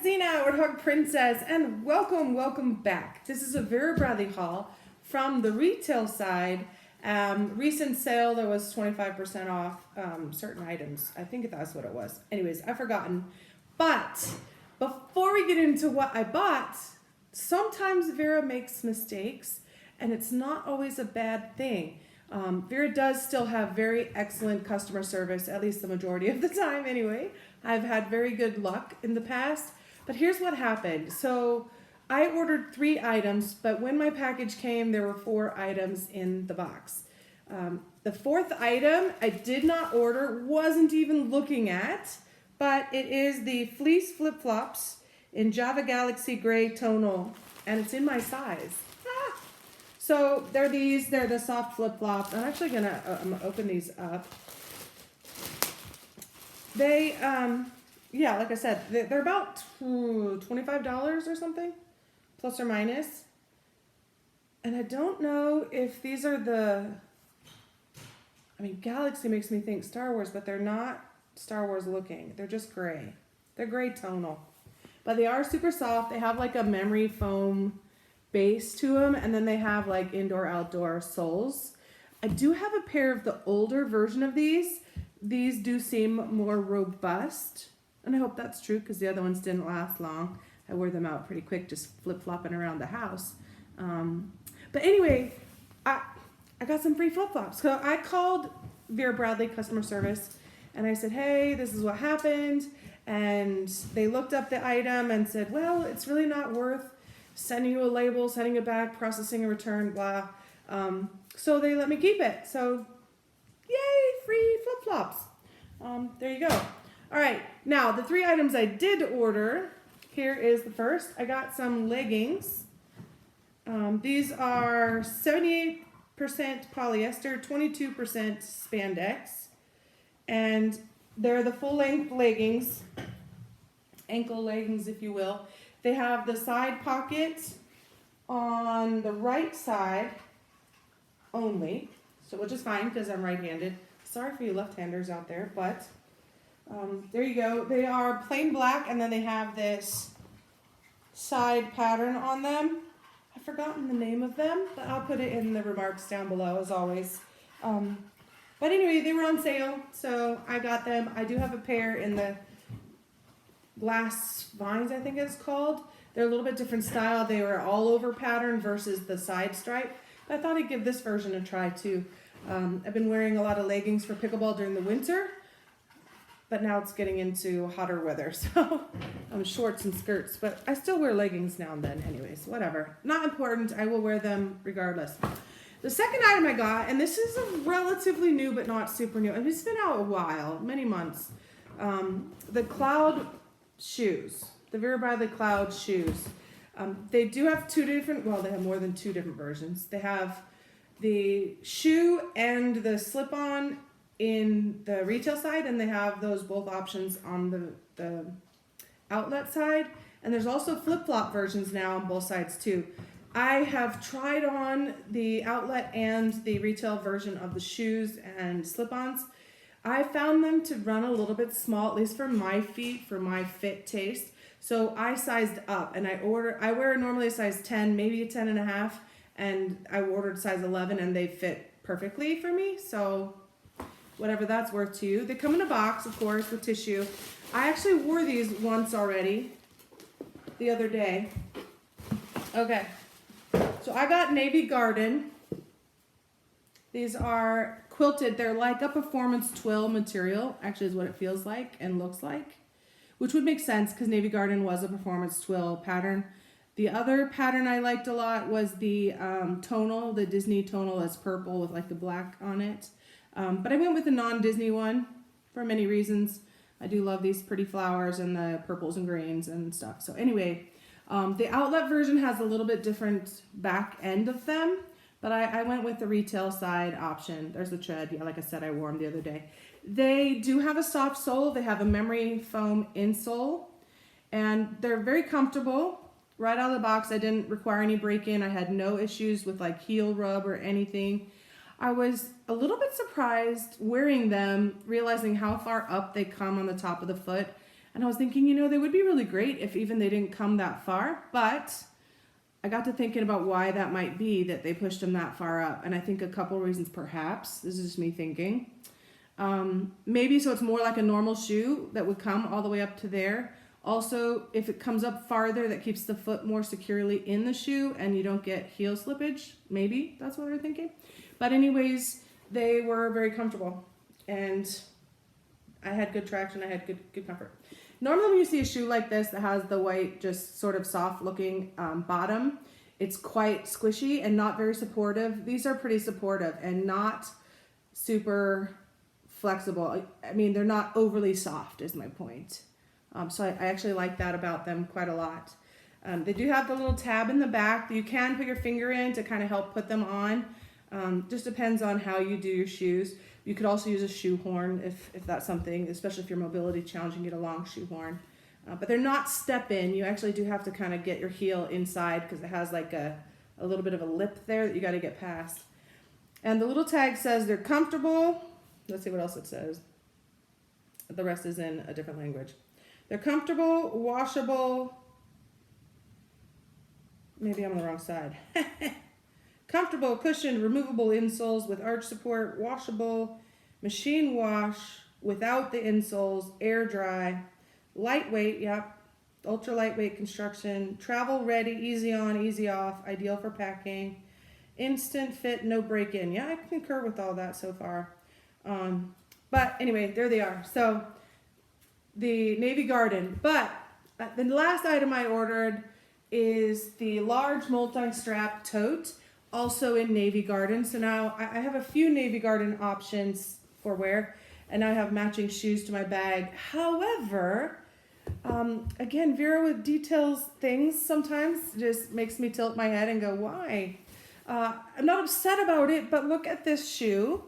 Dina, Warthog Princess, and welcome back. This is a Vera Bradley haul from the retail side. Recent sale, there was 25% off certain items. I think that's what it was. Anyways, I've forgotten. But before we get into what I bought, sometimes Vera makes mistakes, and it's not always a bad thing. Vera does still have very excellent customer service, at least the majority of the time anyway. I've had very good luck in the past, but here's what happened. So I ordered 3 items, but when my package came, there were 4 items in the box. The 4th item I did not order, wasn't even looking at, but it is the Fleece Flip Flops in Java Galaxy Gray Tonal, and it's in my size. So they're the soft flip flops. I'm actually gonna open these up. They, yeah, like I said, they're about $25 or something, plus or minus. And I don't know if these are Galaxy makes me think Star Wars, but they're not Star Wars looking. They're just gray. They're gray tonal. But they are super soft. They have like a memory foam base to them, and then they have like indoor-outdoor soles. I do have a pair of the older version of these. These do seem more robust, and I hope that's true because the other ones didn't last long. I wore them out pretty quick, just flip-flopping around the house. But anyway, I got some free flip-flops. So I called Vera Bradley customer service, and I said, hey, this is what happened. And they looked up the item and said, well, it's really not worth sending you a label, sending it back, processing a return, blah. So they let me keep it. So yay, free flip-flops. There you go. All right, now the 3 items I did order, here is the first. I got some leggings. These are 78% polyester, 22% spandex, and they're the full-length leggings, ankle leggings if you will. They have the side pocket on the right side only, so which is fine because I'm right-handed. Sorry for you left-handers out there, but there you go. They are plain black, and then they have this side pattern on them. I've forgotten the name of them, but I'll put it in the remarks down below as always. But anyway, they were on sale, so I got them. I do have a pair in the glass vines, I think it's called. They're a little bit different style. They were all over pattern versus the side stripe. But I thought I'd give this version a try too. I've been wearing a lot of leggings for pickleball during the winter, but now it's getting into hotter weather, so shorts and skirts. But I still wear leggings now and then anyways, whatever. Not important, I will wear them regardless. The second item I got, and this is a relatively new but not super new, and it's been out a while, many months. The Cloud shoes, the Vera Bradley Cloud shoes. They do have 2 different, well, they have more than 2 different versions. They have the shoe and the slip-on in the retail side, and they have those both options on the outlet side. And there's also flip-flop versions now on both sides too. I have tried on the outlet and the retail version of the shoes and slip-ons. I found them to run a little bit small, at least for my feet, for my fit taste. So I sized up, and I wear normally a size 10, maybe a 10.5, and I ordered size 11, and they fit perfectly for me. So whatever that's worth to you. They come in a box, of course, with tissue. I actually wore these once already, the other day. Okay, so I got Navy Garden. These are quilted. They're like a performance twill material, actually is what it feels like and looks like, which would make sense because Navy Garden was a performance twill pattern. The other pattern I liked a lot was the Tonal, the Disney Tonal that's purple with like the black on it. But I went with the non-Disney one for many reasons. I do love these pretty flowers and the purples and greens and stuff. So anyway, the outlet version has a little bit different back end of them, but I went with the retail side option. There's the tread. Yeah, like I said, I wore them the other day. They do have a soft sole. They have a memory foam insole, and they're very comfortable. Right out of the box, I didn't require any break-in. I had no issues with like heel rub or anything. I was a little bit surprised wearing them, realizing how far up they come on the top of the foot. And I was thinking, you know, they would be really great if even they didn't come that far. But I got to thinking about why that might be that they pushed them that far up. And I think a couple reasons, perhaps. This is just me thinking. Maybe so it's more like a normal shoe that would come all the way up to there. Also, if it comes up farther, that keeps the foot more securely in the shoe and you don't get heel slippage. Maybe that's what they're thinking. But anyways, they were very comfortable and I had good traction. I had good comfort. Normally when you see a shoe like this that has the white, just sort of soft looking bottom, it's quite squishy and not very supportive. These are pretty supportive and not super flexible. I mean, they're not overly soft is my point. So I actually like that about them quite a lot. They do have the little tab in the back that you can put your finger in to kind of help put them on. Just depends on how you do your shoes. You could also use a shoe horn if that's something, especially if you're mobility challenged, you get a long shoe horn. But they're not step in. You actually do have to kind of get your heel inside because it has like a little bit of a lip there that you got to get past. And the little tag says they're comfortable. Let's see what else it says. The rest is in a different language. They're comfortable, washable. Maybe I'm on the wrong side. Comfortable, cushioned, removable insoles with arch support, washable, machine wash without the insoles, air dry, lightweight, yep, ultra lightweight construction, travel ready, easy on, easy off, ideal for packing, instant fit, no break in. Yeah, I concur with all that so far. But anyway, there they are. So the Navy Garden. But the last item I ordered is the large multi-strap tote, also in Navy Garden. So now I have a few Navy Garden options for wear, and now I have matching shoes to my bag. However, again, Vera with details things sometimes just makes me tilt my head and go, why? I'm not upset about it, but look at this shoe.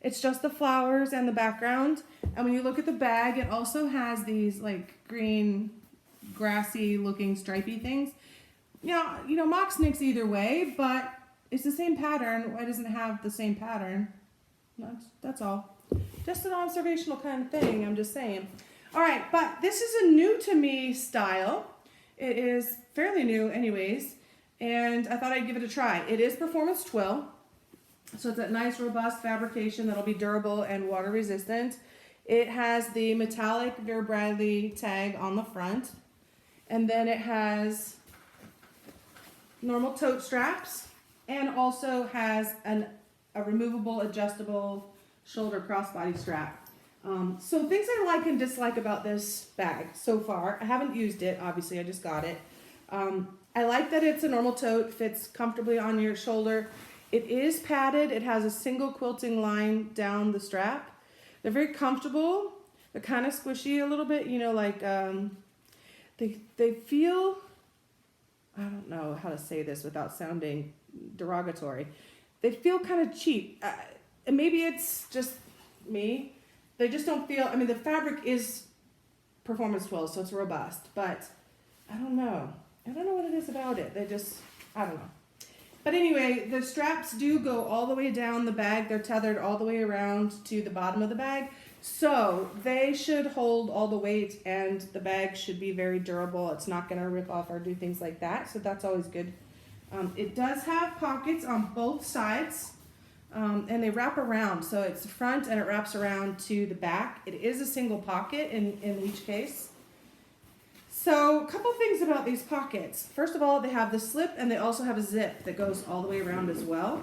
It's just the flowers and the background. And when you look at the bag, it also has these like green, grassy looking stripy things. Yeah, you know, mock snakes either way, but it's the same pattern. Why doesn't it have the same pattern? That's all. Just an observational kind of thing, I'm just saying. All right, but this is a new to me style. It is fairly new anyways, and I thought I'd give it a try. It is performance twill. So it's that nice robust fabrication that'll be durable and water resistant. It has the metallic Vera Bradley tag on the front. And then it has normal tote straps and also has a removable adjustable shoulder crossbody strap. So things I like and dislike about this bag so far. I haven't used it, obviously, I just got it. I like that it's a normal tote, fits comfortably on your shoulder. It is padded. It has a single quilting line down the strap. They're very comfortable. They're kind of squishy a little bit, you know, like they feel, I don't know how to say this without sounding derogatory. They feel kind of cheap. And maybe it's just me. They just don't feel, I mean, the fabric is performance twill, so it's robust, but I don't know. I don't know what it is about it. They just, I don't know. But anyway, the straps do go all the way down the bag. They're tethered all the way around to the bottom of the bag. So they should hold all the weight and the bag should be very durable. It's not going to rip off or do things like that. So that's always good. It does have pockets on both sides and they wrap around. So it's the front and it wraps around to the back. It is a single pocket in each case. So a couple things about these pockets. First of all, they have the slip and they also have a zip that goes all the way around as well.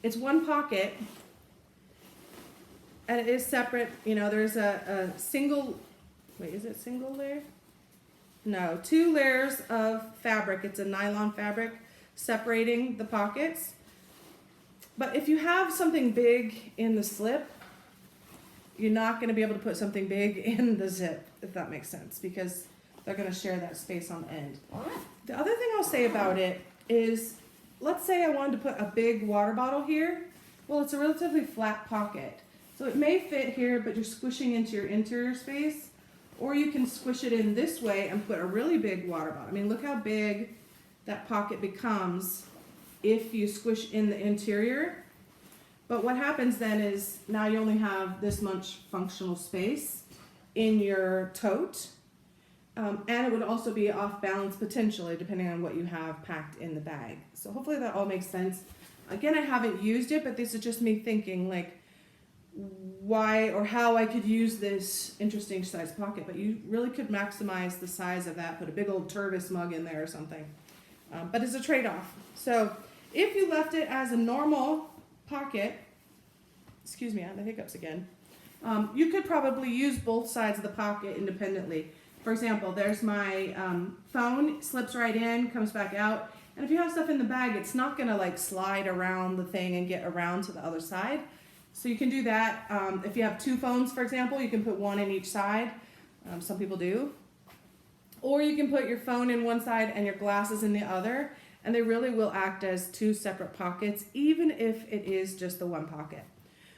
It's one pocket and it is separate. You know, there's a single, wait, is it single layer? No, 2 layers of fabric. It's a nylon fabric separating the pockets. But if you have something big in the slip, you're not going to be able to put something big in the zip, if that makes sense, because they're going to share that space on the end. The other thing I'll say about it is, let's say I wanted to put a big water bottle here. Well, it's a relatively flat pocket. So it may fit here, but you're squishing into your interior space. Or you can squish it in this way and put a really big water bottle. I mean, look how big that pocket becomes if you squish in the interior. But what happens then is now you only have this much functional space. in your tote. And it would also be off balance potentially depending on what you have packed in the bag. So hopefully that all makes sense. Again, I haven't used it, but this is just me thinking like why or how I could use this interesting size pocket. But you really could maximize the size of that, put a big old Turvis mug in there or something. But it's a trade-off. So if you left it as a normal pocket, excuse me, I have the hiccups again. You could probably use both sides of the pocket independently. For example, there's my phone, slips right in, comes back out. And if you have stuff in the bag, it's not gonna like slide around the thing and get around to the other side. So you can do that. If you have two phones, for example, you can put one in each side. Some people do. Or you can put your phone in one side and your glasses in the other. And they really will act as two separate pockets, even if it is just the one pocket.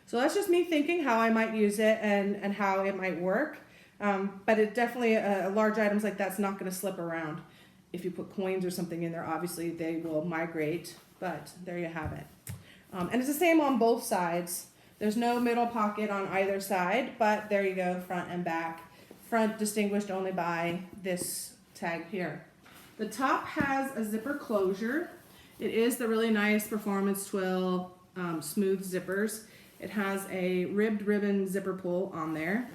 So that's just me thinking how I might use it and how it might work. But it definitely, large items like that's not going to slip around. If you put coins or something in there, obviously they will migrate, but there you have it. And it's the same on both sides. There's no middle pocket on either side, but there you go, front and back. Front distinguished only by this tag here. The top has a zipper closure. It is the really nice Performance Twill smooth zippers. It has a ribbed ribbon zipper pull on there.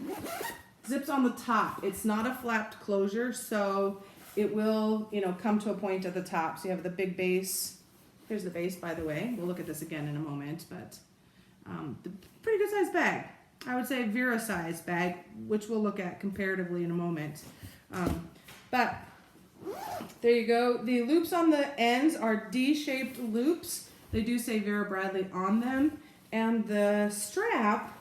Zips on the top. It's not a flapped closure, so it will, come to a point at the top. So you have the big base. Here's the base, by the way. We'll look at this again in a moment, but pretty good size bag. I would say Vera size bag, which we'll look at comparatively in a moment. But there you go. The loops on the ends are D-shaped loops. They do say Vera Bradley on them. And the strap,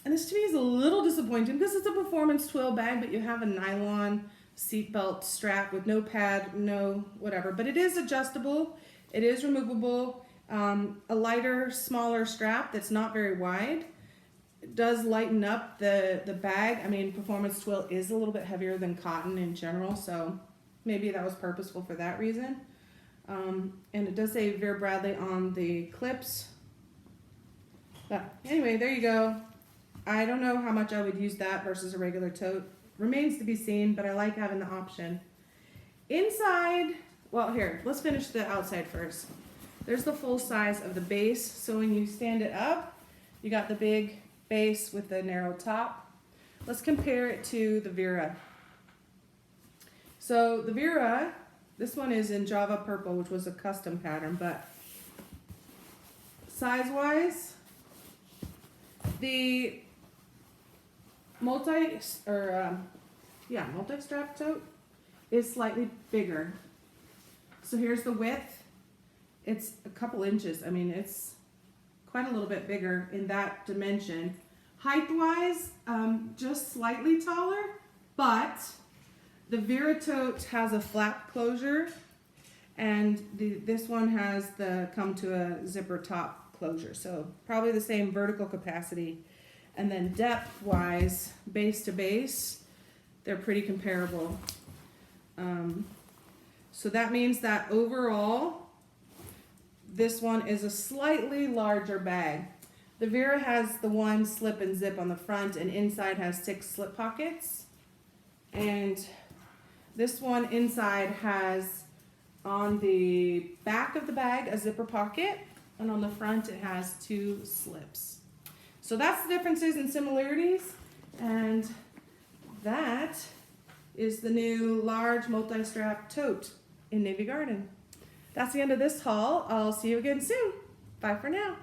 and this to me is a little disappointing because it's a Performance Twill bag, but you have a nylon seatbelt strap with no pad, no whatever. But it is adjustable. It is removable. A lighter, smaller strap that's not very wide. It does lighten up the bag. I mean, Performance Twill is a little bit heavier than cotton in general, so maybe that was purposeful for that reason. And it does say Vera Bradley on the clips. But anyway, there you go. I don't know how much I would use that versus a regular tote. Remains to be seen, but I like having the option. Inside, well here, let's finish the outside first. There's the full size of the base. So when you stand it up, you got the big base with the narrow top. Let's compare it to the Vera. So the Vera, this one is in Java Purple, which was a custom pattern, but size-wise, the multi-strap tote is slightly bigger. So here's the width. It's a couple inches. I mean, it's quite a little bit bigger in that dimension. Height-wise, just slightly taller, but the Vera tote has a flap closure, and this one has the come to a zipper top closure. So probably the same vertical capacity. And then depth-wise, base to base, they're pretty comparable. So that means that overall, this one is a slightly larger bag. The Vera has the one slip and zip on the front, and inside has 6 slip pockets. And this one inside has, on the back of the bag, a zipper pocket, and on the front it has 2 slips. So that's the differences and similarities, and that is the new large multi-strap tote in Navy Garden. That's the end of this haul. I'll see you again soon. Bye for now.